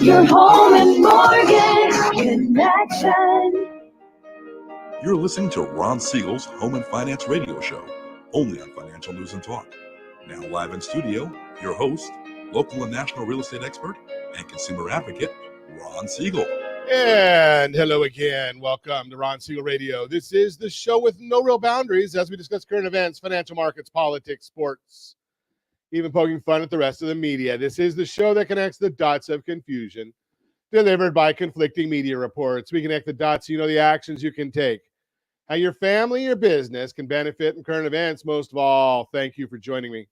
Your home and mortgage connection. You're listening to Ron Siegel's Home and Finance Radio Show, only on Financial News and Talk. Now live in studio, your host, local and national real estate expert and consumer advocate, Ron Siegel. And hello again. Welcome to Ron Siegel Radio. This is the show with no real boundaries as we discuss current events, financial markets, politics, sports, even poking fun at the rest of the media. This is the show that connects the dots of confusion, delivered by conflicting media reports. We connect the dots so you know the actions you can take, how your family, your business can benefit in current events. Most of all, thank you for joining me.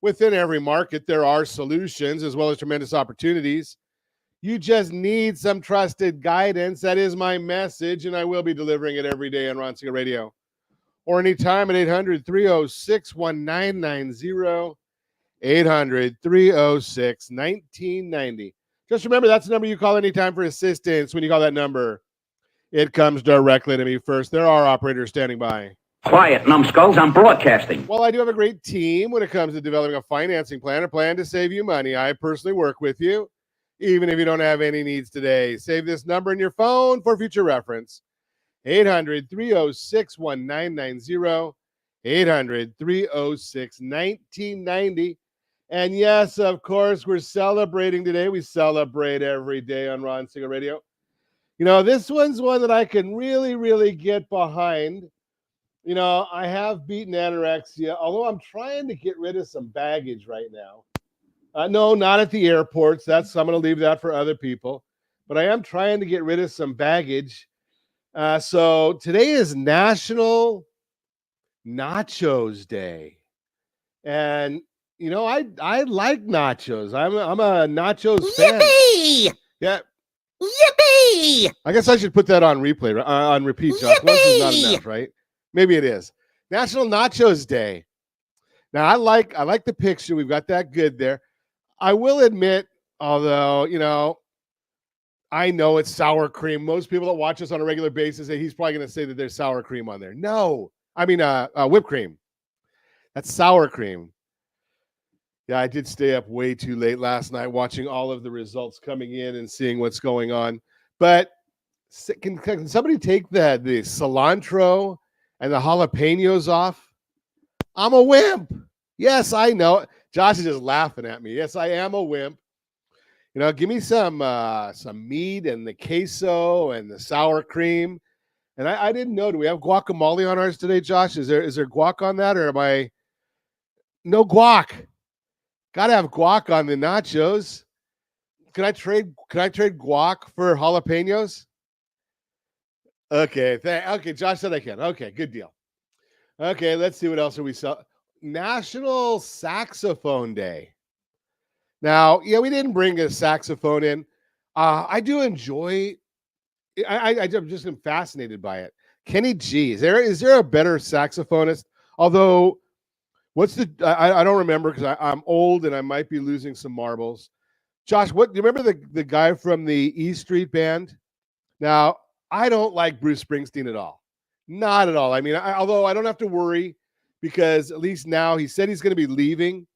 Within every market, there are solutions as well as tremendous opportunities. You just need some trusted guidance. That is my message, and I will be delivering it every day on Ron Siegel Radio or anytime at 800-306-1990, 800-306-1990. Just remember, that's the number you call anytime for assistance. When you call that number, it comes directly to me first. There are operators standing by. Quiet, numbskulls, I'm broadcasting. Well, I do have a great team when it comes to developing a financing plan, a plan to save you money. I personally work with you, even if you don't have any needs today. Save this number in your phone for future reference. 800-306-1990, 800-306-1990. And yes, of course, we're celebrating today. We celebrate every day on Ron Siegel Radio. You know, this one's one that I can really get behind. You know, I have beaten anorexia, although I'm trying to get rid of some baggage right now. No, not at the airports. I'm going to leave that for other people. But I am trying to get rid of some baggage. So today is National Nachos Day. And, you know, I like nachos. I'm a nachos fan. Yippee! Yeah. Yippee! I guess I should put that on replay, on repeat, Josh. Once is not enough, right? Maybe it is. National Nachos Day. Now, I like the picture. We've got that good there. I will admit, although, you know, I know it's sour cream. Most people that watch us on a regular basis say he's probably going to say that there's sour cream on there. No. I mean, whipped cream. That's sour cream. Yeah, I did stay up way too late last night watching all of the results coming in and seeing what's going on. But can somebody take the cilantro and the jalapenos off? I'm a wimp. Yes, I know. Josh is just laughing at me. Yes, I am a wimp. You know, give me some meat and the queso and the sour cream. And I didn't know. Do we have guacamole on ours today, Josh? Is there guac on that, or am I no guac? Gotta have guac on the nachos. Can I trade guac for jalapenos? Okay, okay. Josh said I can. Okay, good deal. Okay, let's see what else are we sell. National Saxophone Day. Now, yeah, we didn't bring a saxophone in. I do enjoy. I'm just fascinated by it. Kenny G. Is there a better saxophonist? Although, I don't remember because I'm old and I might be losing some marbles. Josh, do you remember the guy from the E Street Band? Now, I don't like Bruce Springsteen at all. Not at all. I mean, although I don't have to worry because at least now he said he's going to be leaving.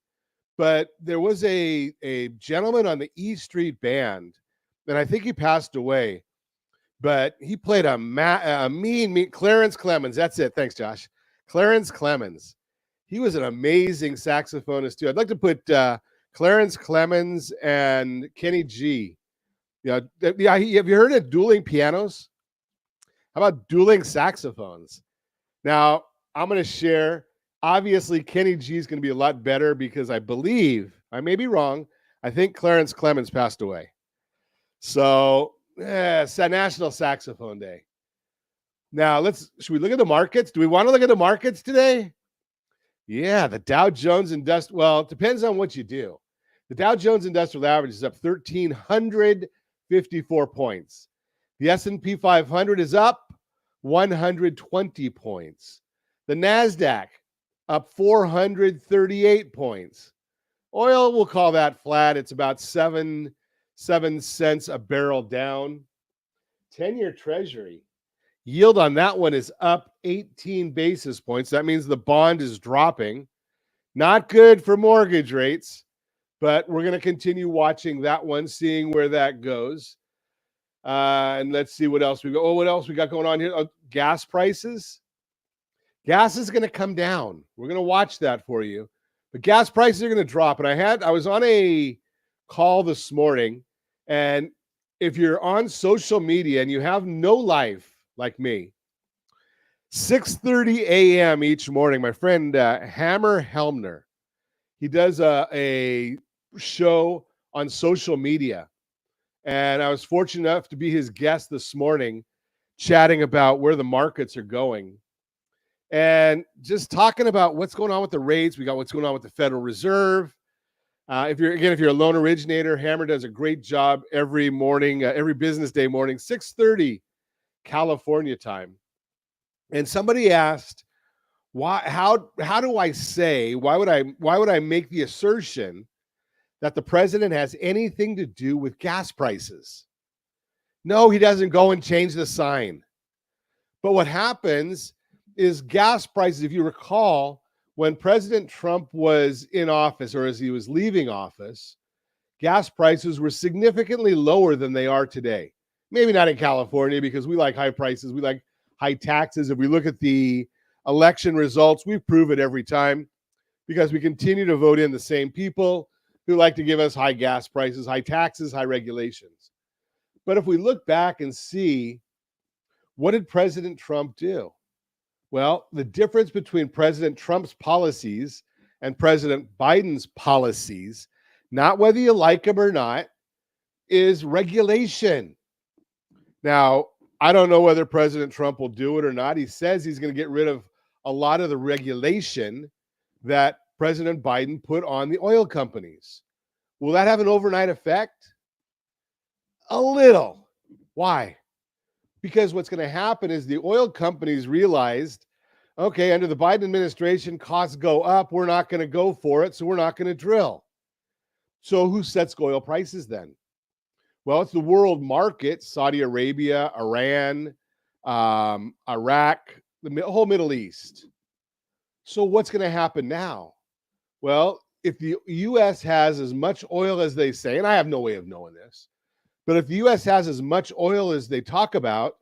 But there was a gentleman on the E Street Band, and I think he passed away. But he played a mean Clarence Clemens. That's it. Thanks, Josh. Clarence Clemens. He was an amazing saxophonist too. I'd like to put Clarence Clemens and Kenny G. Yeah. Have you heard of dueling pianos? How about dueling saxophones? Now, I'm going to share. Obviously, Kenny G is going to be a lot better because I believe, I may be wrong, I think Clarence Clemens passed away. So, it's a National Saxophone Day. Now, should we look at the markets? Do we want to look at the markets today? Yeah, the Dow Jones Industrial, well, it depends on what you do. The Dow Jones Industrial Average is up 1,354 points. The S&P 500 is up 120 points. The NASDAQ up 438 points. Oil, we'll call that flat. It's about 7 cents a barrel down. 10-year Treasury yield on that one is up 18 basis points. That means the bond is dropping. Not good for mortgage rates, But we're going to continue watching that one, seeing where that goes. And let's see what else we go. Oh, what else we got going on here? Oh, gas prices. Gas is going to come down. We're going to watch that for you. But gas prices are going to drop. And I was on a call this morning, and if you're on social media and you have no life like me, 6:30 a.m. each morning, my friend Hammer Helmner, he does a show on social media. And I was fortunate enough to be his guest this morning, chatting about where the markets are going. And just talking about what's going on with the rates. We got what's going on with the Federal Reserve. If you're a loan originator, Hammer does a great job every morning, every business day morning, 6:30 California time. And somebody asked, why would I make the assertion that the president has anything to do with gas prices? No, he doesn't go and change the sign. But what happens is gas prices, if you recall, when President Trump was in office, or as he was leaving office, gas prices were significantly lower than they are today. Maybe not in California, because we like high prices. We like high taxes. If we look at the election results, we prove it every time, because we continue to vote in the same people who like to give us high gas prices, high taxes, high regulations. But if we look back and see, what did President Trump do? Well, the difference between President Trump's policies and President Biden's policies, not whether you like them or not, is regulation. Now, I don't know whether President Trump will do it or not. He says he's going to get rid of a lot of the regulation that President Biden put on the oil companies. Will that have an overnight effect? A little. Why? Because what's going to happen is the oil companies realized, okay, under the Biden administration, costs go up. We're not going to go for it, so we're not going to drill. So who sets oil prices then? Well, it's the world market, Saudi Arabia, Iran, Iraq, the whole Middle East. So what's going to happen now? Well, if the U.S. has as much oil as they say, and I have no way of knowing this, but if the U.S. has as much oil as they talk about,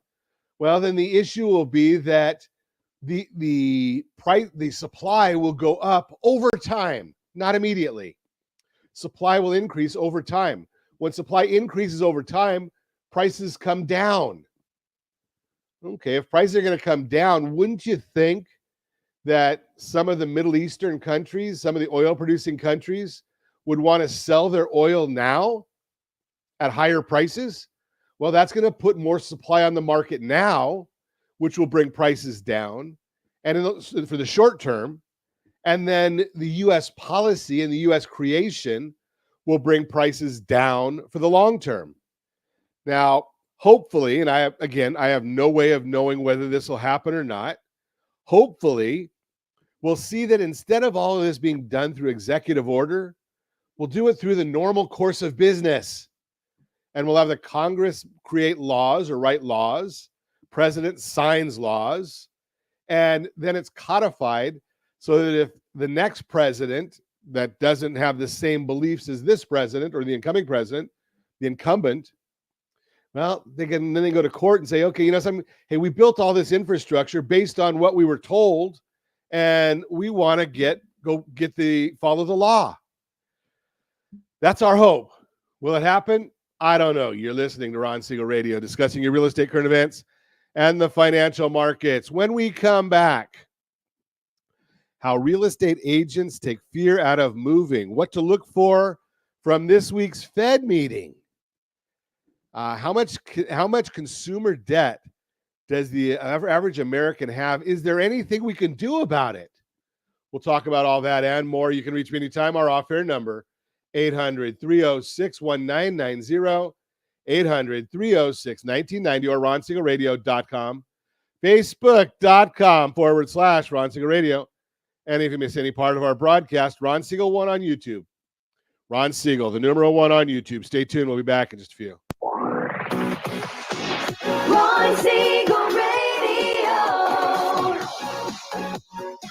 well, then the issue will be that the supply will go up over time, not immediately. Supply will increase over time. When supply increases over time, prices come down. Okay, if prices are going to come down, wouldn't you think that some of the Middle Eastern countries, some of the oil-producing countries, would want to sell their oil now at higher prices? Well, that's going to put more supply on the market now, which will bring prices down, and for the short term. And then the U.S. policy and the U.S. creation will bring prices down for the long term. Now, hopefully, and I have no way of knowing whether this will happen or not. Hopefully, we'll see that instead of all of this being done through executive order, we'll do it through the normal course of business. And we'll have the Congress create laws or write laws. President signs laws. And then it's codified so that if the next president that doesn't have the same beliefs as this president or the incoming president, the incumbent, well, then they go to court and say, okay, hey, we built all this infrastructure based on what we were told, and we want to follow the law. That's our hope. Will it happen? I don't know. You're listening to Ron Siegel Radio, discussing your real estate current events and the financial markets. When we come back, how real estate agents take fear out of moving, what to look for from this week's Fed meeting. How much consumer debt does the average American have? Is there anything we can do about it? We'll talk about all that and more. You can reach me anytime. Our off-air number, 800-306-1990, 800-306-1990, or RonSiegelRadio.com, Facebook.com/Ron Siegel Radio. And if you miss any part of our broadcast, Ron Siegel 1 on YouTube. Ron Siegel, the numero 1 on YouTube. Stay tuned. We'll be back in just a few. Ron Siegel Radio.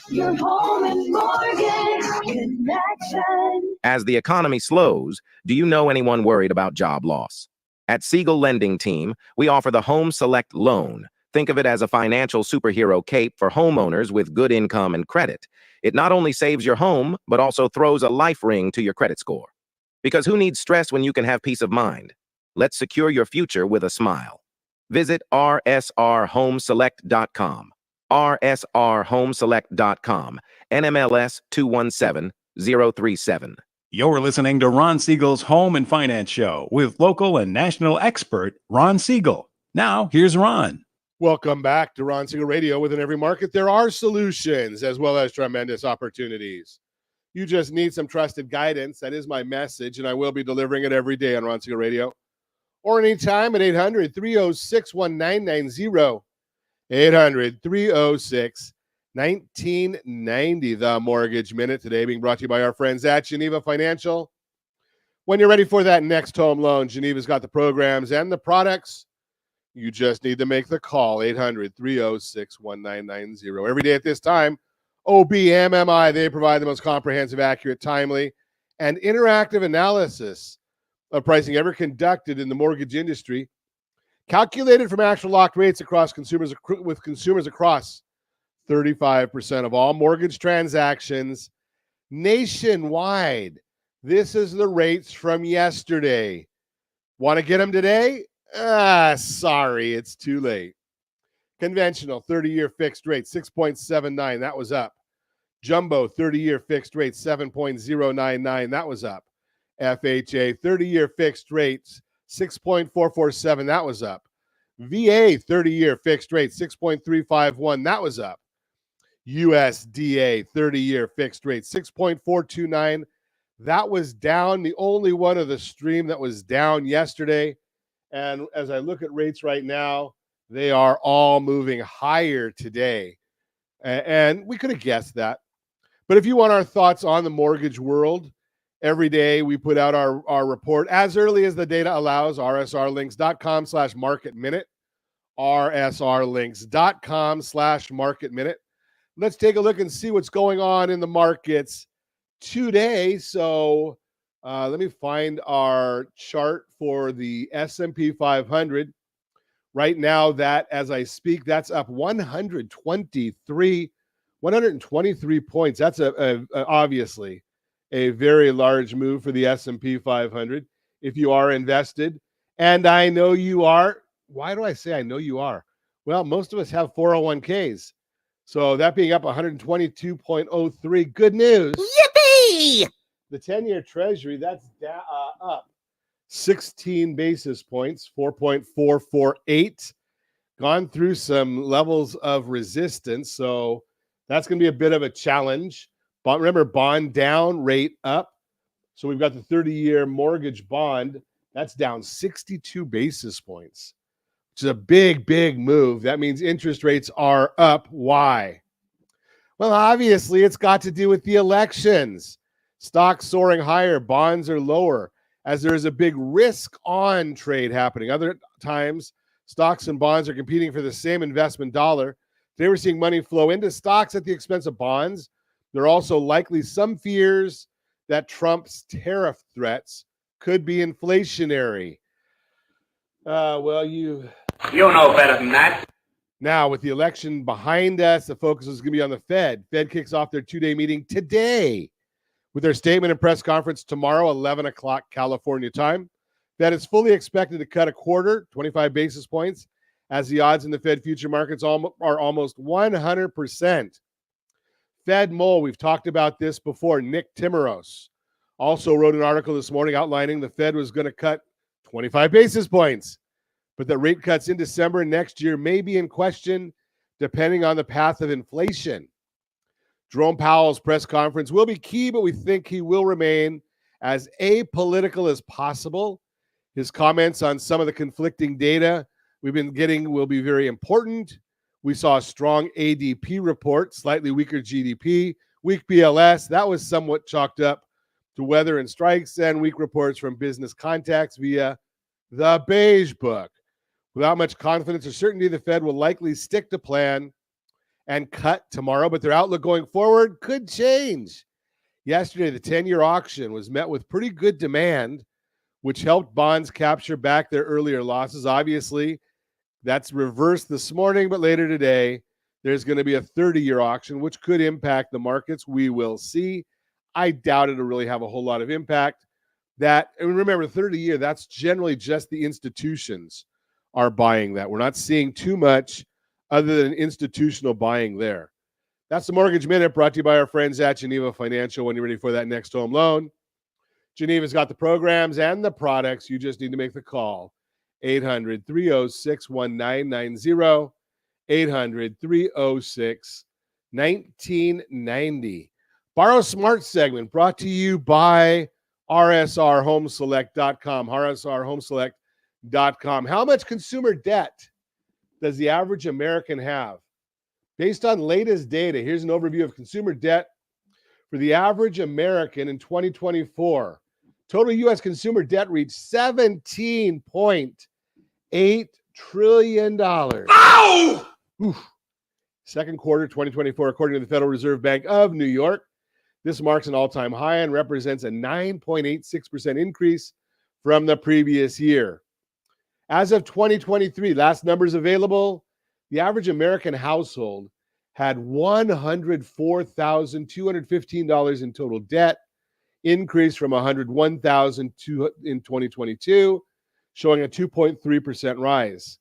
Your home and mortgage connection. As the economy slows, do you know anyone worried about job loss? At Siegel Lending Team, we offer the Home Select Loan. Think of it as a financial superhero cape for homeowners with good income and credit. It not only saves your home, but also throws a life ring to your credit score. Because who needs stress when you can have peace of mind? Let's secure your future with a smile. Visit rsrhomeselect.com. rsrhomeselect.com. NMLS 217037. You're listening to Ron Siegel's Home and Finance Show with local and national expert Ron Siegel. Now, here's Ron. Welcome back to Ron Siegel Radio. Within every market, there are solutions as well as tremendous opportunities. You just need some trusted guidance. That is my message, and I will be delivering it every day on Ron Siegel Radio or anytime at 800-306-1990. 800-306-1990. The Mortgage Minute today being brought to you by our friends at Geneva Financial. When you're ready for that next home loan, Geneva's got the programs and the products. You just need to make the call, 800-306-1990. Every day at this time, OBMMI, they provide the most comprehensive, accurate, timely, and interactive analysis of pricing ever conducted in the mortgage industry, calculated from actual locked rates across consumers across 35% of all mortgage transactions nationwide. This is the rates from yesterday. Want to get them today? Sorry, it's too late. Conventional 30-year fixed rate, 6.79. That was up. Jumbo 30-year fixed rate, 7.099. That was up. FHA 30-year fixed rates, 6.447. That was up. VA 30-year fixed rate, 6.351. That was up. USDA 30-year fixed rate, 6.429. That was down. The only one of the stream that was down yesterday. And as I look at rates right now, they are all moving higher today. And we could have guessed that. But if you want our thoughts on the mortgage world, every day we put out our report as early as the data allows, rsrlinks.com/market minute, rsrlinks.com/market minute. Let's take a look and see what's going on in the markets today. So let me find our chart for the S&P 500. Right now, that as I speak, that's up 123 points. That's obviously a very large move for the S&P 500. If you are invested, and I know you are. Why do I say I know you are? Well, most of us have 401ks. So that being up 122.03, good news. Yippee! The 10-year Treasury, that's up 16 basis points, 4.448. Gone through some levels of resistance, so that's going to be a bit of a challenge. But remember, bond down, rate up. So we've got the 30-year mortgage bond. That's down 62 basis points, which is a big, big move. That means interest rates are up. Why? Well, obviously, it's got to do with the elections. Stocks soaring higher, bonds are lower, as there is a big risk-on trade happening. Other times, stocks and bonds are competing for the same investment dollar. Today, we're seeing money flow into stocks at the expense of bonds. There are also likely some fears that Trump's tariff threats could be inflationary. You know better than that. Now, with the election behind us, the focus is going to be on the Fed. Fed kicks off their two-day meeting today with their statement and press conference tomorrow, 11 o'clock California time. Fed is fully expected to cut a quarter, 25 basis points, as the odds in the Fed future markets are almost 100%. Fed Mole, we've talked about this before. Nick Timmeros also wrote an article this morning outlining the Fed was going to cut 25 basis points, but the rate cuts in December next year may be in question depending on the path of inflation. Jerome Powell's press conference will be key, but we think he will remain as apolitical as possible. His comments on some of the conflicting data we've been getting will be very important. We saw a strong ADP report, slightly weaker GDP, weak BLS. That was somewhat chalked up to weather and strikes, and weak reports from business contacts via the Beige Book. Without much confidence or certainty, the Fed will likely stick to plan and cut tomorrow, but their outlook going forward could change. Yesterday, the 10-year auction was met with pretty good demand, which helped bonds capture back their earlier losses. Obviously, that's reversed this morning, but later today, there's going to be a 30-year auction, which could impact the markets. We will see. I doubt it'll really have a whole lot of impact. And remember, 30-year, that's generally just the institutions are buying that. We're not seeing too much other than institutional buying there. That's the Mortgage Minute, brought to you by our friends at Geneva Financial. When you're ready for that next home loan, Geneva's got the programs and the products. You just need to make the call. 800-306-1990. 800-306-1990. Borrow Smart segment brought to you by rsrhomeselect.com. rsrhomeselect.com. How much consumer debt does the average American have? Based on latest data, here's an overview of consumer debt for the average American in 2024. Total U.S. consumer debt reached $17.8 trillion. Ow! Oof. Second quarter 2024, according to the Federal Reserve Bank of New York. This marks an all-time high and represents a 9.86% increase from the previous year. As of 2023, last numbers available, the average American household had $104,215 in total debt, increased from $101,000 in 2022, showing a 2.3% rise.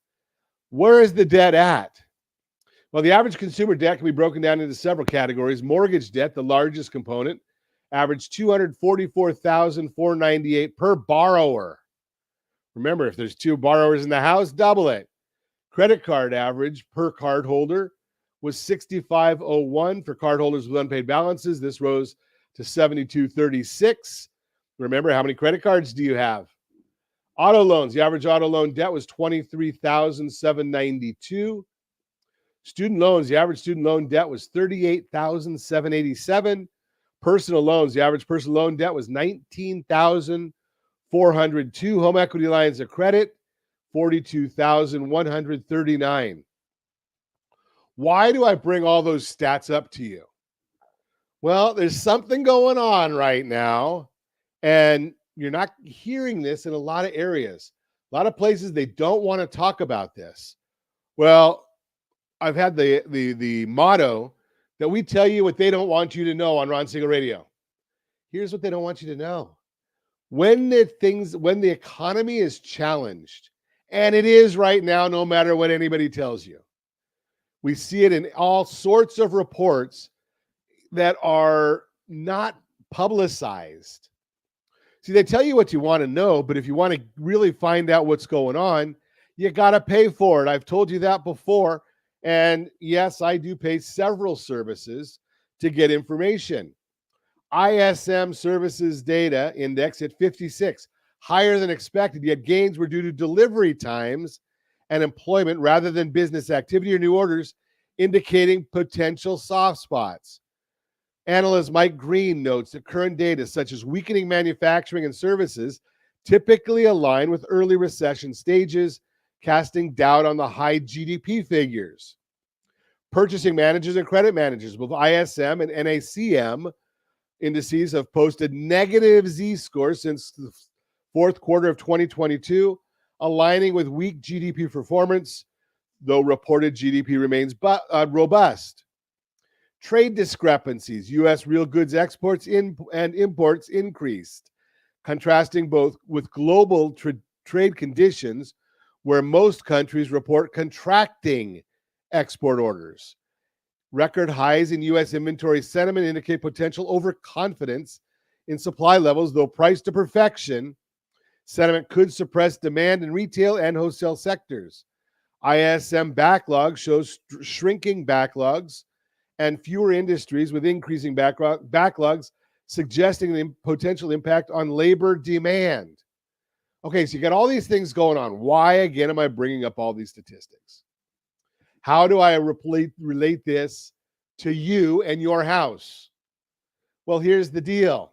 Where is the debt at? Well, the average consumer debt can be broken down into several categories. Mortgage debt, the largest component, averaged $244,498 per borrower. Remember, if there's two borrowers in the house, double it. Credit card average per cardholder was $65.01 for cardholders with unpaid balances. This rose to $72.36. Remember, how many credit cards do you have? Auto loans, the average auto loan debt was $23,792. Student loans, the average student loan debt was $38,787. Personal loans, the average personal loan debt was $19,402. Home equity lines of credit, $42,139. Why do I bring all those stats up to you? Well, there's something going on right now, and you're not hearing this in a lot of areas. A lot of places, they don't want to talk about this. Well, I've had the motto that we tell you what they don't want you to know on Ron Siegel Radio. Here's what they don't want you to know. When the economy is challenged, and it is right now, no matter what anybody tells you, we see it in all sorts of reports that are not publicized. See, they tell you what you want to know, but if you want to really find out what's going on, you got to pay for it. I've told you that before. And yes, I do pay several services to get information. ISM Services Data Index at 56, higher than expected, yet gains were due to delivery times and employment rather than business activity or new orders, indicating potential soft spots. Analyst Mike Green notes that current data, such as weakening manufacturing and services, typically align with early recession stages, casting doubt on the high GDP figures. Purchasing managers and credit managers, both ISM and NACM indices, have posted negative Z-scores since the fourth quarter of 2022, aligning with weak GDP performance, though reported GDP remains robust. Trade discrepancies, U.S. real goods exports and imports increased, contrasting both with global trade conditions where most countries report contracting export orders. Record highs in U.S. inventory sentiment indicate potential overconfidence in supply levels, though priced to perfection, sentiment could suppress demand in retail and wholesale sectors. ISM backlog shows shrinking backlogs and fewer industries with increasing backlogs, suggesting the potential impact on labor demand. Okay, so you got all these things going on. Why, again, am I bringing up all these statistics? How do I relate this to you and your house? Well, here's the deal.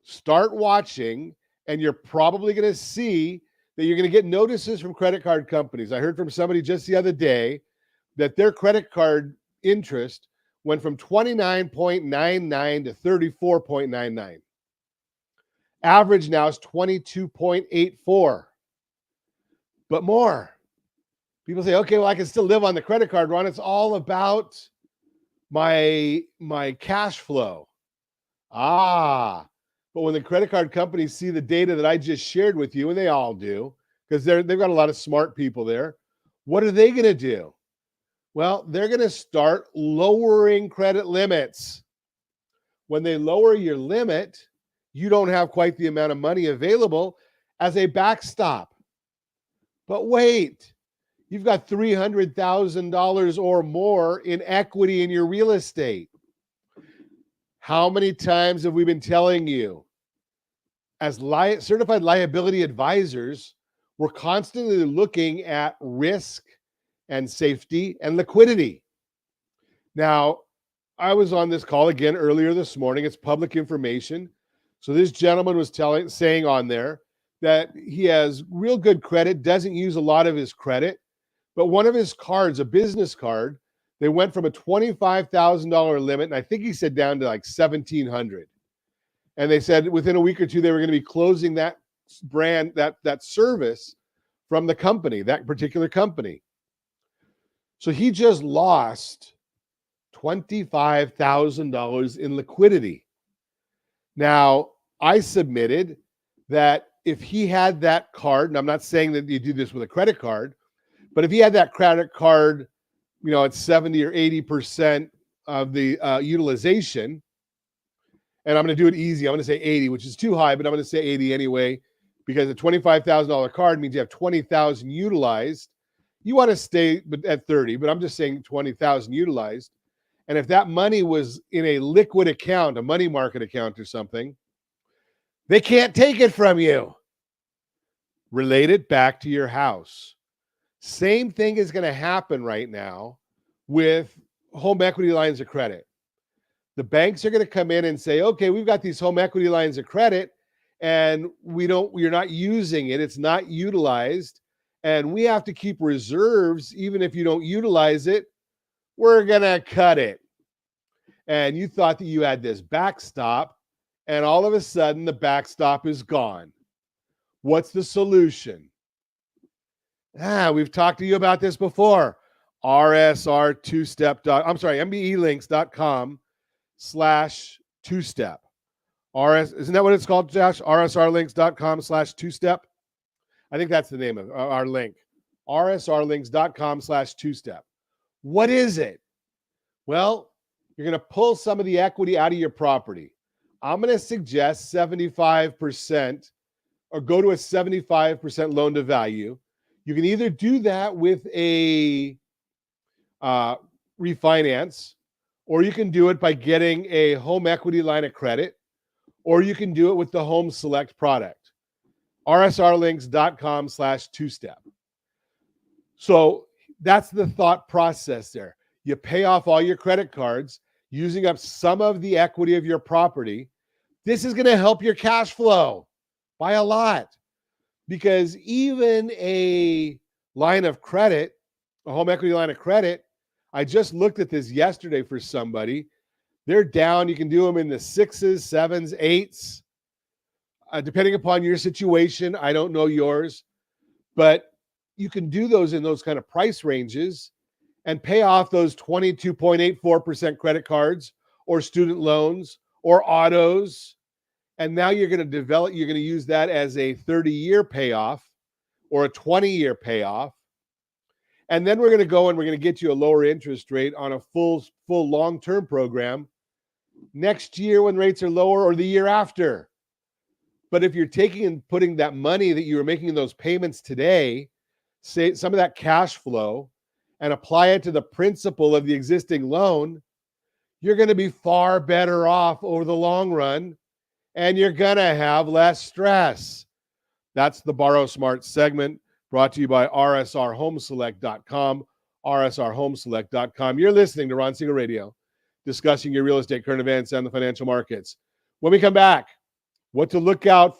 Start watching, and you're probably going to see that you're going to get notices from credit card companies. I heard from somebody just the other day that their credit card interest went from 29.99 to 34.99. Average now is 22.84. But more. People say, okay, well, I can still live on the credit card, Ron. It's all about my cash flow. But when the credit card companies see the data that I just shared with you, and they all do, because they've got a lot of smart people there, what are they going to do? Well, they're going to start lowering credit limits. When they lower your limit, you don't have quite the amount of money available as a backstop. But wait, you've got $300,000 or more in equity in your real estate. How many times have we been telling you, as certified liability advisors, we're constantly looking at risk and safety and liquidity. Now, I was on this call again earlier this morning. It's public information. So this gentleman was saying on there that he has real good credit, doesn't use a lot of his credit, but one of his cards, a business card, they went from a $25,000 limit, and I think he said down to like $1,700. And they said within a week or two, they were going to be closing that brand, that service from the company, that particular company. So he just lost $25,000 in liquidity. Now, I submitted that if he had that card, and I'm not saying that you do this with a credit card, but if he had that credit card, at 70 or 80% of the utilization, and I'm going to do it easy. I'm going to say 80, which is too high, but I'm going to say 80 anyway, because a $25,000 card means you have 20,000 utilized. You want to stay at 30, but I'm just saying 20,000 utilized. And if that money was in a liquid account, a money market account or something, they can't take it from you. Relate it back to your house. Same thing is going to happen right now with home equity lines of credit. The banks are going to come in and say, okay, we've got these home equity lines of credit and you're not using it. It's not utilized. And we have to keep reserves. Even if you don't utilize it, we're going to cut it. And you thought that you had this backstop, and all of a sudden the backstop is gone. What's the solution? We've talked to you about this before. MBElinks.com/2step. Isn't that what it's called, Josh? RSRlinks.com/2step. I think that's the name of our link. RSRlinks.com/2step. What is it? Well, you're going to pull some of the equity out of your property. I'm going to suggest 75% or go to a 75% loan to value. You can either do that with a refinance, or you can do it by getting a home equity line of credit, or you can do it with the Home Select product. RSRlinks.com/2step. So that's the thought process there. You pay off all your credit cards using up some of the equity of your property. This is going to help your cash flow by a lot, because even a line of credit, a home equity line of credit, I just looked at this yesterday for somebody. They're down. You can do them in the 6s, 7s, 8s, depending upon your situation. I don't know yours, but you can do those in those kind of price ranges and pay off those 22.84% credit cards or student loans or autos. And now you're going to use that as a 30-year payoff or a 20-year payoff. And then we're going to go and we're going to get you a lower interest rate on a full long-term program next year when rates are lower, or the year after. But if you're taking and putting that money that you were making in those payments today, say some of that cash flow, and apply it to the principal of the existing loan, you're going to be far better off over the long run, and you're going to have less stress. That's the Borrow Smart segment, brought to you by rsrhomeselect.com, rsrhomeselect.com. You're listening to Ron Siegel Radio, discussing your real estate, current events, and the financial markets. When we come back, what to look for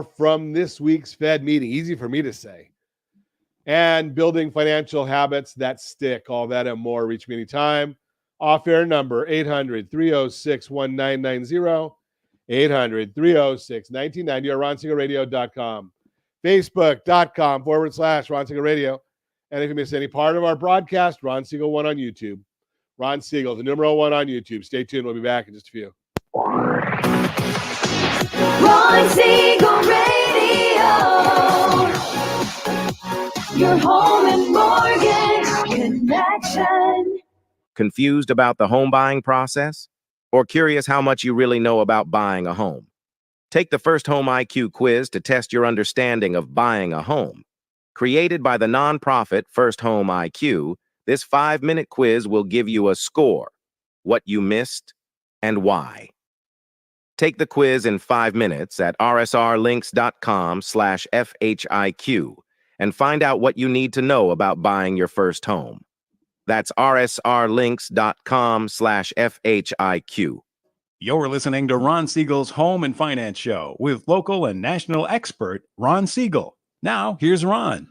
from this week's Fed meeting. Easy for me to say. and building financial habits that stick. All that and more. Reach me anytime. Off-air number 800-306-1990, 800-306-1990, or RonSiegelRadio.com, Facebook.com/Ron Siegel Radio. And if you miss any part of our broadcast, Ron Siegel 1 on YouTube. Ron Siegel, the number 1 on YouTube. Stay tuned. We'll be back in just a few. Ron Siegel Radio. Your home and mortgage connection. Confused about the home buying process? Or curious how much you really know about buying a home? Take the First Home IQ quiz to test your understanding of buying a home. Created by the nonprofit First Home IQ, this 5-minute quiz will give you a score, what you missed, and why. Take the quiz in 5 minutes at rsrlinks.com/FHIQ and find out what you need to know about buying your first home. That's rsrlinks.com/FHIQ. You're listening to Ron Siegel's Home and Finance Show with local and national expert Ron Siegel. Now, here's Ron.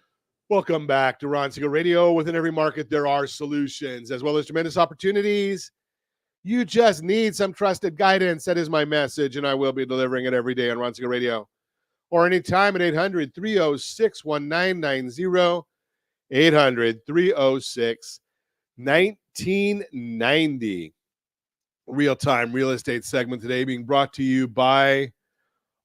Welcome back to Ron Siegel Radio. Within every market, there are solutions as well as tremendous opportunities. You just need some trusted guidance. That is my message, and I will be delivering it every day on Ron Siegel Radio or anytime at 800-306-1990, 800-306-1990. Real-time real estate segment today being brought to you by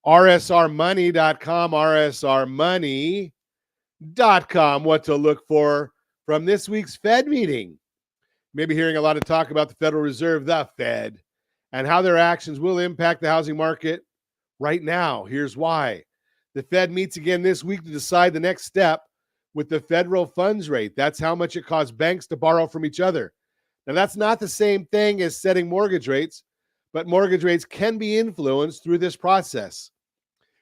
rsrmoney.com, rsrmoney.com. What to look for from this week's Fed meeting. Maybe hearing a lot of talk about the Federal Reserve, the Fed, and how their actions will impact the housing market right now. Here's why. The Fed meets again this week to decide the next step with the federal funds rate. That's how much it costs banks to borrow from each other. Now, that's not the same thing as setting mortgage rates, but mortgage rates can be influenced through this process.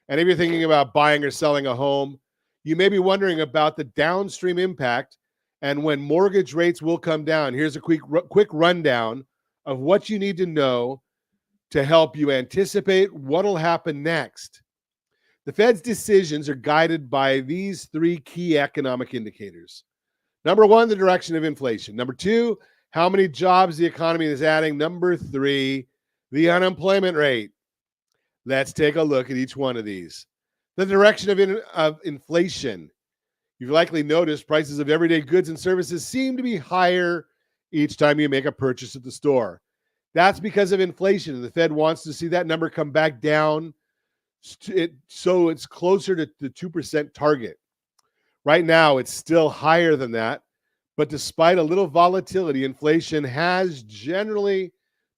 And if you're thinking about buying or selling a home, you may be wondering about the downstream impact and when mortgage rates will come down. Here's a quick rundown of what you need to know to help you anticipate what will happen next. The Fed's decisions are guided by these 3 key economic indicators. Number 1, the direction of inflation. Number 2, how many jobs the economy is adding. Number 3, the unemployment rate. Let's take a look at each one of these. The direction of inflation. You've likely noticed prices of everyday goods and services seem to be higher each time you make a purchase at the store. That's because of inflation. The Fed wants to see that number come back down so it's closer to the 2% target. Right now, it's still higher than that. But despite a little volatility, inflation has generally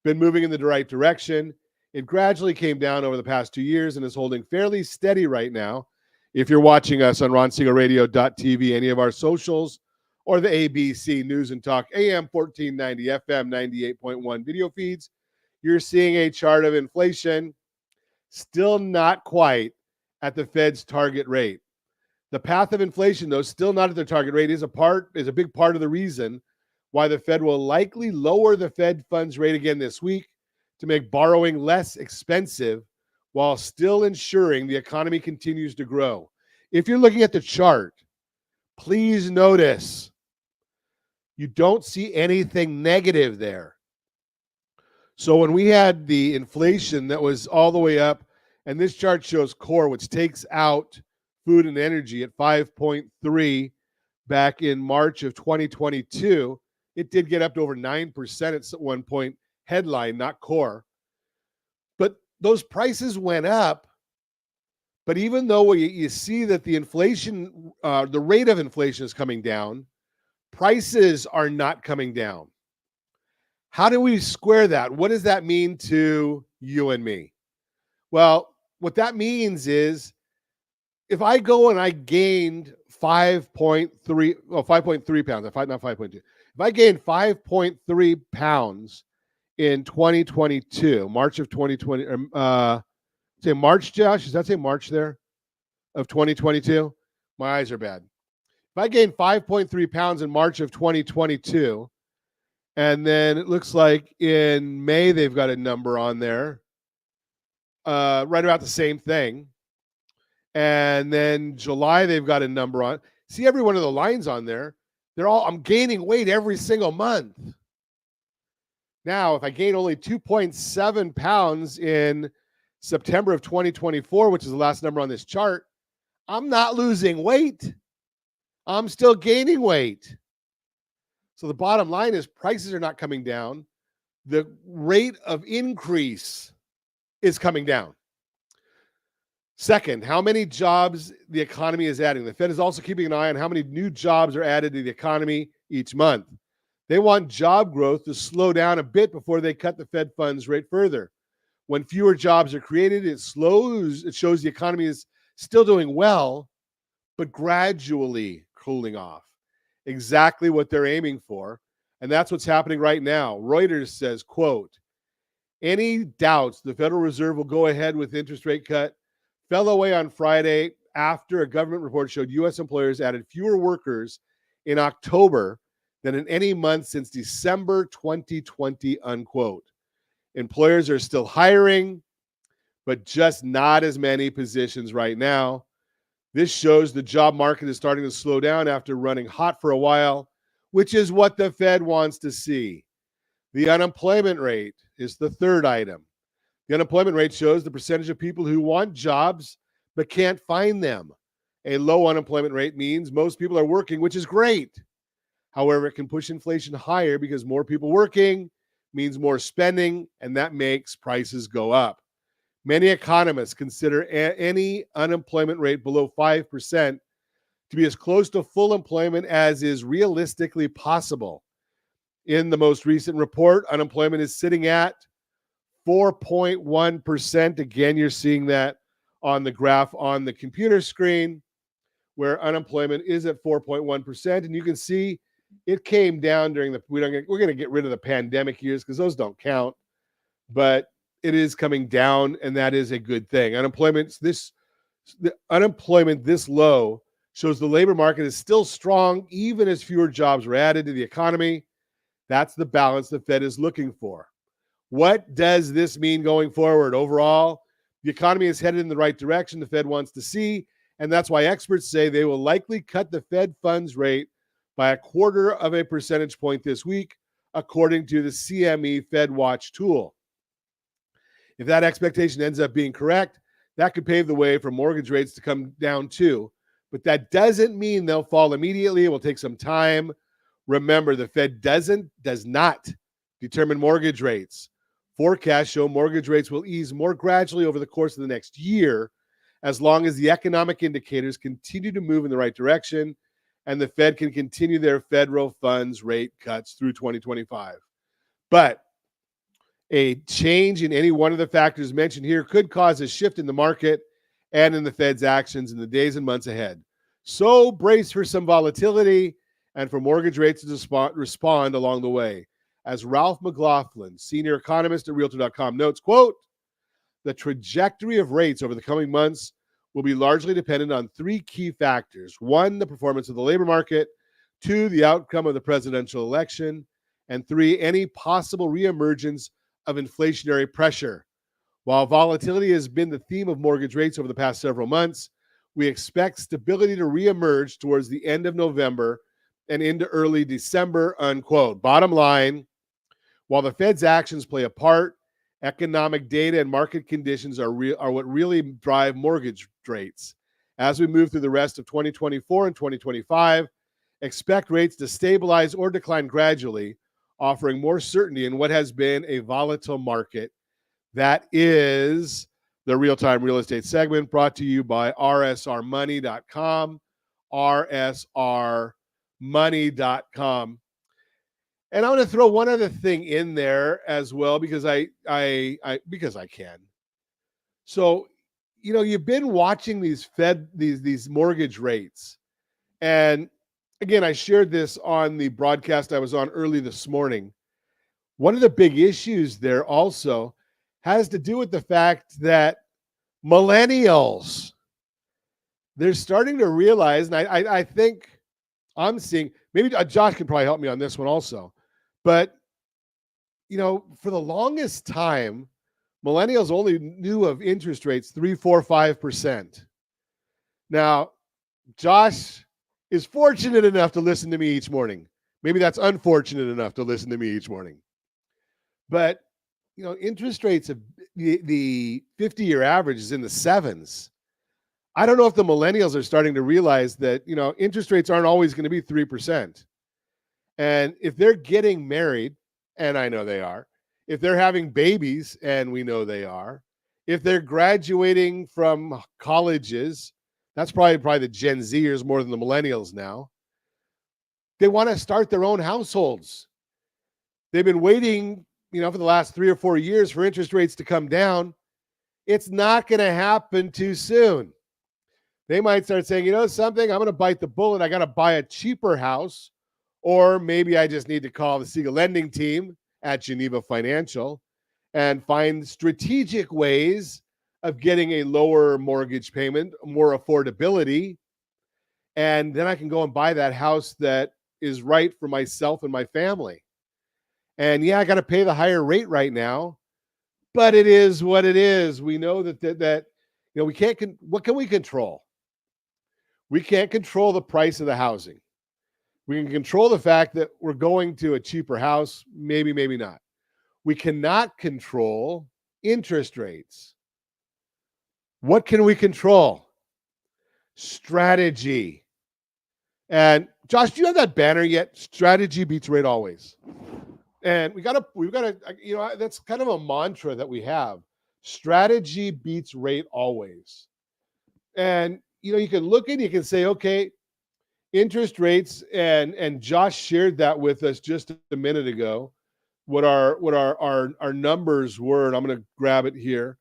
been moving in the right direction. It gradually came down over the past 2 years and is holding fairly steady right now. If you're watching us on RonSiegelRadio.tv, any of our socials, or the ABC News and Talk AM 1490, FM 98.1 video feeds, you're seeing a chart of inflation still not quite at the Fed's target rate. The path of inflation, though, still not at their target rate, is a big part of the reason why the Fed will likely lower the Fed funds rate again this week to make borrowing less expensive while still ensuring the economy continues to grow. If you're looking at the chart, please notice you don't see anything negative there. So when we had the inflation that was all the way up, and this chart shows core, which takes out food and energy at 5.3 back in March of 2022, it did get up to over 9% at one point, headline, not core. But those prices went up. But even though you see that the inflation, the rate of inflation is coming down, prices are not coming down. How do we square that? What does that mean to you and me? Well, what that means is if I go and I gained 5.3 pounds, not 5.2. If I gained 5.3 pounds in 2022, March of 2020, say March, Josh, does that say March there of 2022? My eyes are bad. If I gained 5.3 pounds in March of 2022, and then it looks like in May, they've got a number on there, right about the same thing. And then July, they've got a number on. See every one of the lines on there. I'm gaining weight every single month. Now, if I gain only 2.7 pounds in September of 2024, which is the last number on this chart, I'm not losing weight. I'm still gaining weight. So the bottom line is prices are not coming down. The rate of increase is coming down. Second, how many jobs the economy is adding. The Fed is also keeping an eye on how many new jobs are added to the economy each month. They want job growth to slow down a bit before they cut the Fed funds rate further. When fewer jobs are created, it shows the economy is still doing well, but gradually cooling off. Exactly what they're aiming for. And that's what's happening right now. Reuters says, quote, any doubts the Federal Reserve will go ahead with interest rate cut fell away on Friday after a government report showed U.S. employers added fewer workers in October than in any month since December 2020, unquote. Employers are still hiring, but just not as many positions right now. This shows the job market is starting to slow down after running hot for a while, which is what the Fed wants to see. The unemployment rate is the third item. The unemployment rate shows the percentage of people who want jobs but can't find them. A low unemployment rate means most people are working, which is great. However, it can push inflation higher because more people working means more spending, and that makes prices go up. Many economists consider any unemployment rate below 5% to be as close to full employment as is realistically possible. In the most recent report, unemployment is sitting at 4.1%. Again, you're seeing that on the graph on the computer screen, where unemployment is at 4.1%. And you can see it came down during we're going to get rid of the pandemic years because those don't count, but it is coming down, and that is a good thing. The unemployment this low shows the labor market is still strong, even as fewer jobs were added to the economy. That's the balance the Fed is looking for. What does this mean going forward? Overall, the economy is headed in the right direction the Fed wants to see, and that's why experts say they will likely cut the Fed funds rate by 0.25 percentage point this week, according to the CME Fed Watch tool. If that expectation ends up being correct, that could pave the way for mortgage rates to come down too. But that doesn't mean they'll fall immediately. It will take some time. Remember, the Fed does not determine mortgage rates. Forecasts show mortgage rates will ease more gradually over the course of the next year, as long as the economic indicators continue to move in the right direction and the Fed can continue their federal funds rate cuts through 2025. But a change in any one of the factors mentioned here could cause a shift in the market and in the Fed's actions in the days and months ahead. So brace for some volatility and for mortgage rates to respond along the way. As Ralph McLaughlin, senior economist at Realtor.com notes, quote, the trajectory of rates over the coming months will be largely dependent on three key factors. One, the performance of the labor market. Two, the outcome of the presidential election. And three, any possible reemergence of inflationary pressure. While volatility has been the theme of mortgage rates over the past several months, we expect stability to reemerge towards the end of November and into early December, unquote. Bottom line, while the Fed's actions play a part, economic data and market conditions are what really drive mortgage rates. As we move through the rest of 2024 and 2025, expect rates to stabilize or decline gradually, offering more certainty in what has been a volatile market. That is the Real-Time Real Estate segment, brought to you by rsrmoney.com, rsrmoney.com. And I want to throw one other thing in there as well, because I can. So, you've been watching these mortgage rates. And again, I shared this on the broadcast I was on early this morning. One of the big issues there also has to do with the fact that millennials, they're starting to realize, and I think I'm seeing, maybe Josh can probably help me on this one also, but, for the longest time, millennials only knew of interest rates 3%, 4%, 5%. Now, Josh is fortunate enough to listen to me each morning. Maybe that's unfortunate enough to listen to me each morning. But, interest rates of the 50-year average is in the sevens. I don't know if the millennials are starting to realize that, interest rates aren't always going to be 3%. And if they're getting married, and I know they are, if they're having babies, and we know they are, if they're graduating from colleges, that's probably the Gen Zers more than the millennials now. They want to start their own households. They've been waiting, for the last 3 or 4 years for interest rates to come down. It's not going to happen too soon. They might start saying, something, I'm going to bite the bullet. I got to buy a cheaper house, or maybe I just need to call the Siegel lending team at Geneva Financial and find strategic ways of getting a lower mortgage payment, more affordability. And then I can go and buy that house that is right for myself and my family. And yeah, I got to pay the higher rate right now, but it is what it is. We know that we can't, what can we control? We can't control the price of the housing. We can control the fact that we're going to a cheaper house, maybe, maybe not. We cannot control interest rates. What can we control? Strategy. And Josh, do you have that banner yet? Strategy beats rate always. And we've got to, that's kind of a mantra that we have. Strategy beats rate always. And, you can look and you can say, okay, interest rates, and Josh shared that with us just a minute ago, what our numbers were, and I'm going to grab it here.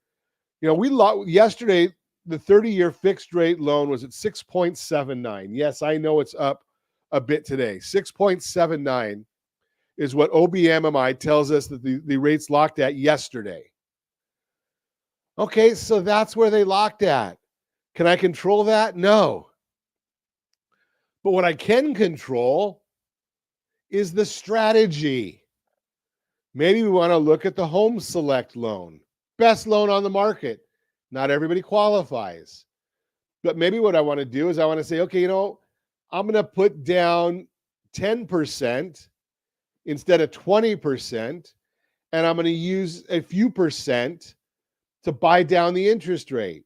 Yesterday, the 30-year fixed rate loan was at 6.79. Yes, I know it's up a bit today. 6.79 is what OBMMI tells us that the rates locked at yesterday. Okay, so that's where they locked at. Can I control that? No. But what I can control is the strategy. Maybe we want to look at the Home Select loan. Best loan on the market. Not everybody qualifies. But maybe what I want to do is I want to say, okay, I'm going to put down 10% instead of 20%, and I'm going to use a few percent to buy down the interest rate.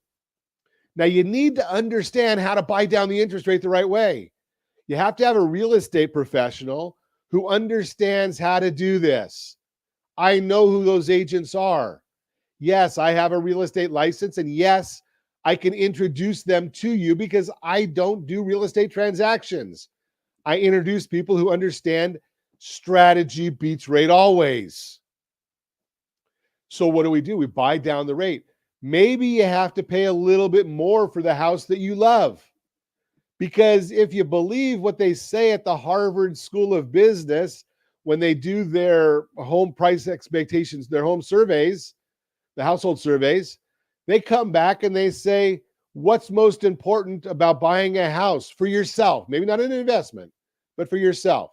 Now, you need to understand how to buy down the interest rate the right way. You have to have a real estate professional who understands how to do this. I know who those agents are. Yes, I have a real estate license, and yes, I can introduce them to you because I don't do real estate transactions. I introduce people who understand strategy beats rate always. So what do? We buy down the rate. Maybe you have to pay a little bit more for the house that you love. Because if you believe what they say at the Harvard School of Business, when they do their home price expectations, their home surveys, the household surveys, they come back and they say, what's most important about buying a house for yourself? Maybe not an investment, but for yourself.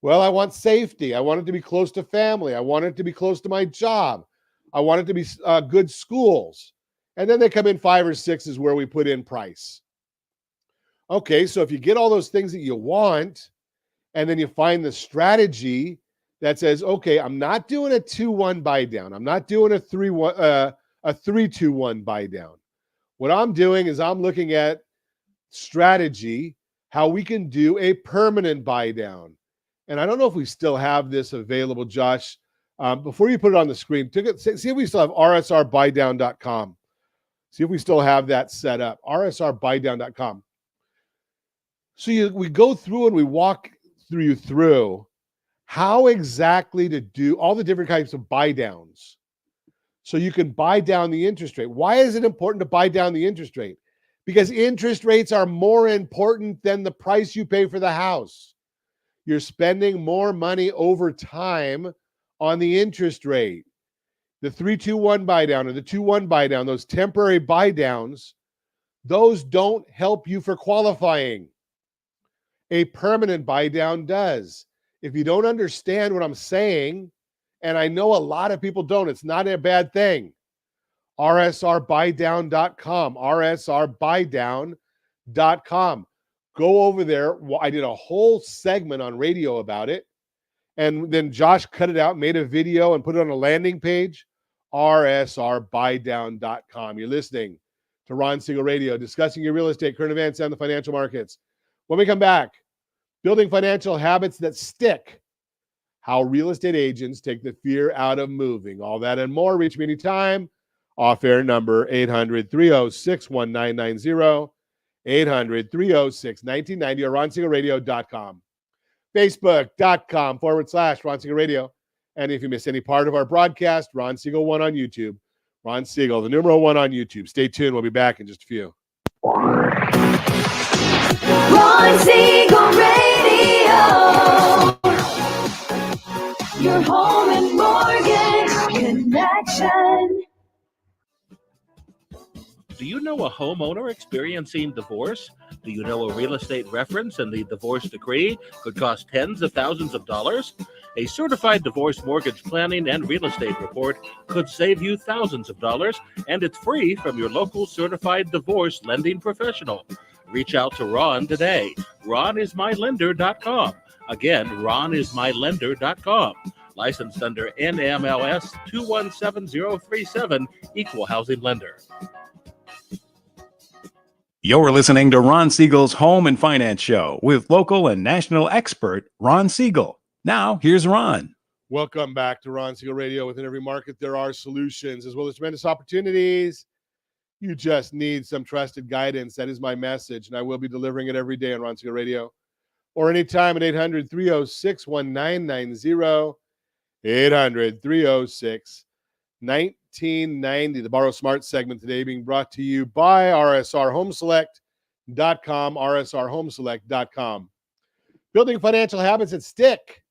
Well, I want safety. I want it to be close to family. I want it to be close to my job. I want it to be good schools. And then they come in 5 or 6 is where we put in price. Okay, so if you get all those things that you want, and then you find the strategy that says, okay, I'm not doing a 2-1 buy down. I'm not doing a 3-2-1 buy down. What I'm doing is I'm looking at strategy, how we can do a permanent buy down. And I don't know if we still have this available, Josh. Before you put it on the screen, see if we still have rsrbuydown.com. See if we still have that set up, rsrbuydown.com. So we go through and we walk through how exactly to do all the different types of buy downs so you can buy down the interest rate. Why is it important to buy down the interest rate? Because interest rates are more important than the price you pay for the house. You're spending more money over time on the interest rate. The 3-2-1 buy down or the 2-1 buy down, those temporary buy downs, those don't help you for qualifying. A permanent buy down does. If you don't understand what I'm saying, and I know a lot of people don't, it's not a bad thing. rsrbuydown.com, rsrbuydown.com. Go over there. I did a whole segment on radio about it. And then Josh cut it out, made a video, and put it on a landing page, rsrbuydown.com. You're listening to Ron Siegel Radio, discussing your real estate, current events, and the financial markets. When we come back, building financial habits that stick, how real estate agents take the fear out of moving. All that and more. Reach me anytime. Off-air number 800-306-1990, 800-306-1990, or ronsiegelradio.com. Facebook.com/Ron Siegel Radio. And if you miss any part of our broadcast, Ron Siegel 1 on YouTube. Ron Siegel, the numeral 1 on YouTube. Stay tuned. We'll be back in just a few. Ron Siegel Radio. Your home and mortgage connection. Do you know a homeowner experiencing divorce? Do you know a real estate reference and the divorce decree could cost tens of thousands of dollars? A certified divorce mortgage planning and real estate report could save you thousands of dollars, and it's free from your local certified divorce lending professional. Reach out to Ron today. RonIsMyLender.com. Again, RonIsMyLender.com. Licensed under NMLS 217037, Equal Housing Lender. You're listening to Ron Siegel's Home and Finance Show with local and national expert Ron Siegel. Now, here's Ron. Welcome back to Ron Siegel Radio. Within every market, there are solutions as well as tremendous opportunities. You just need some trusted guidance. That is my message, and I will be delivering it every day on Ron Siegel Radio or anytime at 800-306-1990, 800-306-1990. The Borrow Smart segment today being brought to you by rsrhomeselect.com, rsrhomeselect.com. Building financial habits that stick,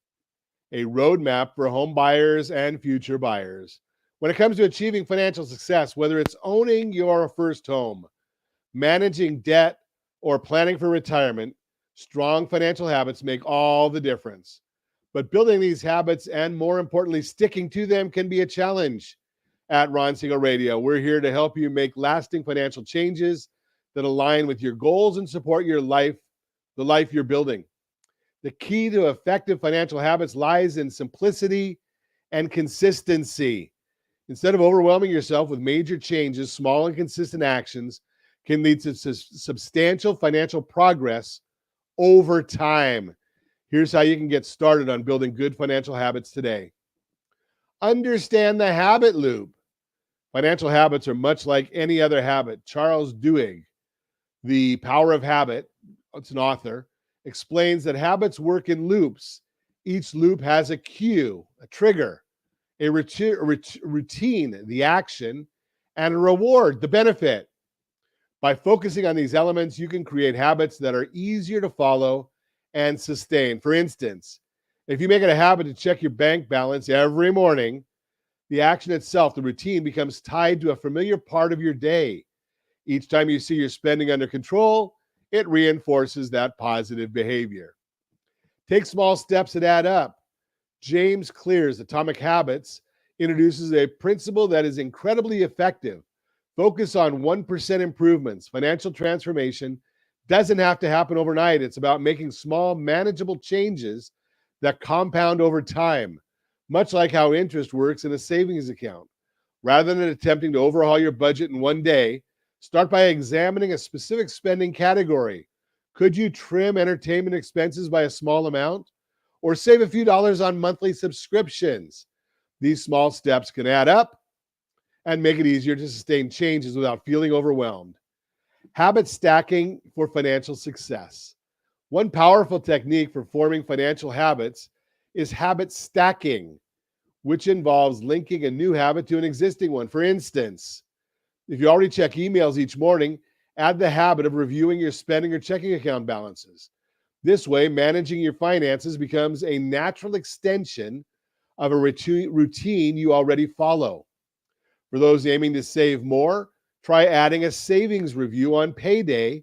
a roadmap for home buyers and future buyers. When it comes to achieving financial success, whether it's owning your first home, managing debt, or planning for retirement, strong financial habits make all the difference. But building these habits and, more importantly, sticking to them can be a challenge. At Ron Siegel Radio, we're here to help you make lasting financial changes that align with your goals and support your life, the life you're building. The key to effective financial habits lies in simplicity and consistency. Instead of overwhelming yourself with major changes, small and consistent actions can lead to substantial financial progress over time. Here's how you can get started on building good financial habits today. Understand the habit loop. Financial habits are much like any other habit. Charles Duhigg, The Power of Habit, it's an author, explains that habits work in loops. Each loop has a cue, a trigger, a routine, the action, and a reward, the benefit. By focusing on these elements, you can create habits that are easier to follow and sustain. For instance, if you make it a habit to check your bank balance every morning, the action itself, the routine, becomes tied to a familiar part of your day. Each time you see your spending under control, it reinforces that positive behavior. Take small steps that add up. James Clear's Atomic Habits introduces a principle that is incredibly effective. Focus on 1% improvements. Financial transformation doesn't have to happen overnight. It's about making small, manageable changes that compound over time, much like how interest works in a savings account. Rather than attempting to overhaul your budget in one day, start by examining a specific spending category. Could you trim entertainment expenses by a small amount or save a few dollars on monthly subscriptions? These small steps can add up and make it easier to sustain changes without feeling overwhelmed. Habit stacking for financial success. One powerful technique for forming financial habits is habit stacking, which involves linking a new habit to an existing one. For instance, if you already check emails each morning, add the habit of reviewing your spending or checking account balances. This way, managing your finances becomes a natural extension of a routine you already follow. For those aiming to save more, try adding a savings review on payday.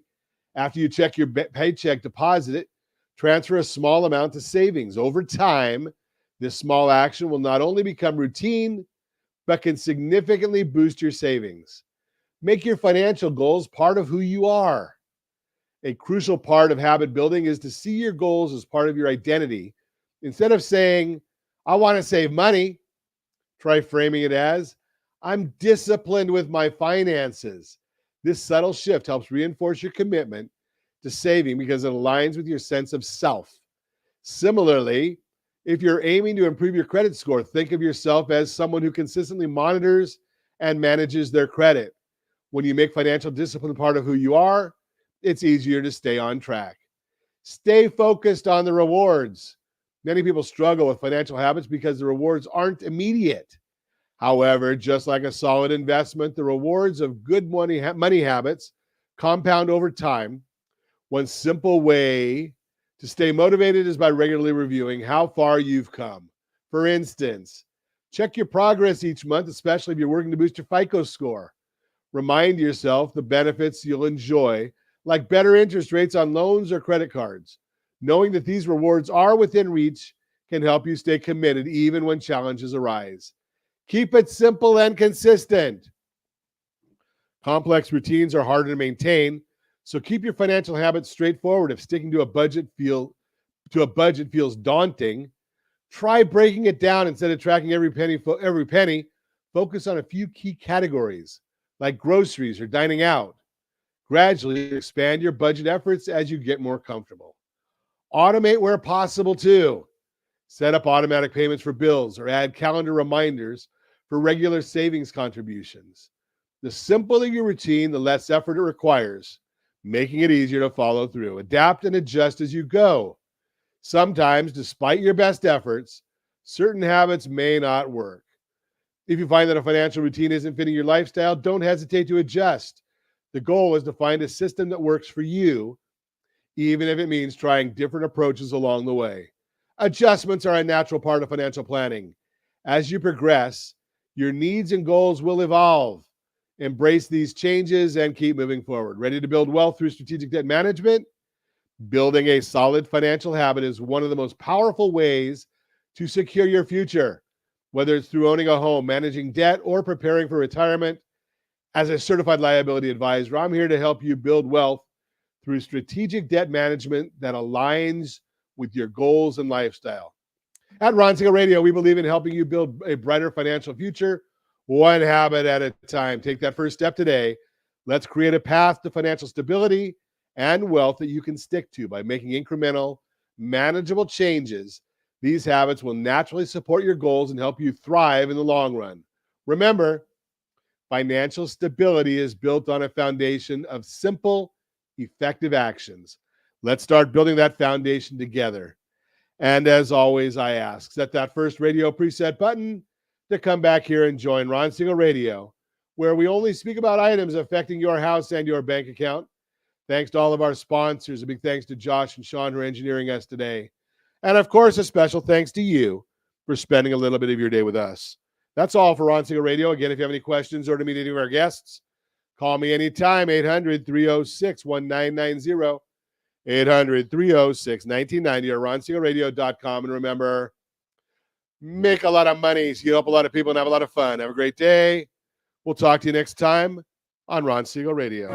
After you check your paycheck, deposit it, transfer a small amount to savings. Over time, this small action will not only become routine, but can significantly boost your savings. Make your financial goals part of who you are. A crucial part of habit building is to see your goals as part of your identity. Instead of saying, I want to save money, try framing it as, I'm disciplined with my finances. This subtle shift helps reinforce your commitment to saving because it aligns with your sense of self. Similarly, if you're aiming to improve your credit score, think of yourself as someone who consistently monitors and manages their credit. When you make financial discipline part of who you are, it's easier to stay on track. Stay focused on the rewards. Many people struggle with financial habits because the rewards aren't immediate. However, just like a solid investment, the rewards of good money habits compound over time. One simple way to stay motivated is by regularly reviewing how far you've come. For instance, check your progress each month, especially if you're working to boost your FICO score. Remind yourself the benefits you'll enjoy, like better interest rates on loans or credit cards. Knowing that these rewards are within reach can help you stay committed even when challenges arise. Keep it simple and consistent. Complex routines are harder to maintain, so keep your financial habits straightforward. If sticking to a budget feels daunting, try breaking it down. Instead of tracking every penny, focus on a few key categories like groceries or dining out. Gradually expand your budget efforts as you get more comfortable. Automate where possible too. Set up automatic payments for bills or add calendar reminders for regular savings contributions. The simpler your routine, the less effort it requires, making it easier to follow through. Adapt and adjust as you go. Sometimes, despite your best efforts, certain habits may not work. If you find that a financial routine isn't fitting your lifestyle, don't hesitate to adjust. The goal is to find a system that works for you, even if it means trying different approaches along the way. Adjustments are a natural part of financial planning. As you progress, your needs and goals will evolve. Embrace these changes and keep moving forward. Ready to build wealth through strategic debt management? Building a solid financial habit is one of the most powerful ways to secure your future. Whether it's through owning a home, managing debt, or preparing for retirement, as a certified liability advisor, I'm here to help you build wealth through strategic debt management that aligns with your goals and lifestyle. At Ron Siegel Radio, we believe in helping you build a brighter financial future, one habit at a time. Take that first step today. Let's create a path to financial stability and wealth that you can stick to by making incremental, manageable changes. These habits will naturally support your goals and help you thrive in the long run. Remember, financial stability is built on a foundation of simple, effective actions. Let's start building that foundation together. And as always, I ask, set that first radio preset button to come back here and join Ron Siegel Radio, where we only speak about items affecting your house and your bank account. Thanks to all of our sponsors. A big thanks to Josh and Sean who are engineering us today. And of course, a special thanks to you for spending a little bit of your day with us. That's all for Ron Siegel Radio. Again, if you have any questions or to meet any of our guests, call me anytime, 800-306-1990, 800-306-1990, or ronsiegelradio.com. And remember, make a lot of money so you help a lot of people and have a lot of fun. Have a great day. We'll talk to you next time on Ron Siegel Radio.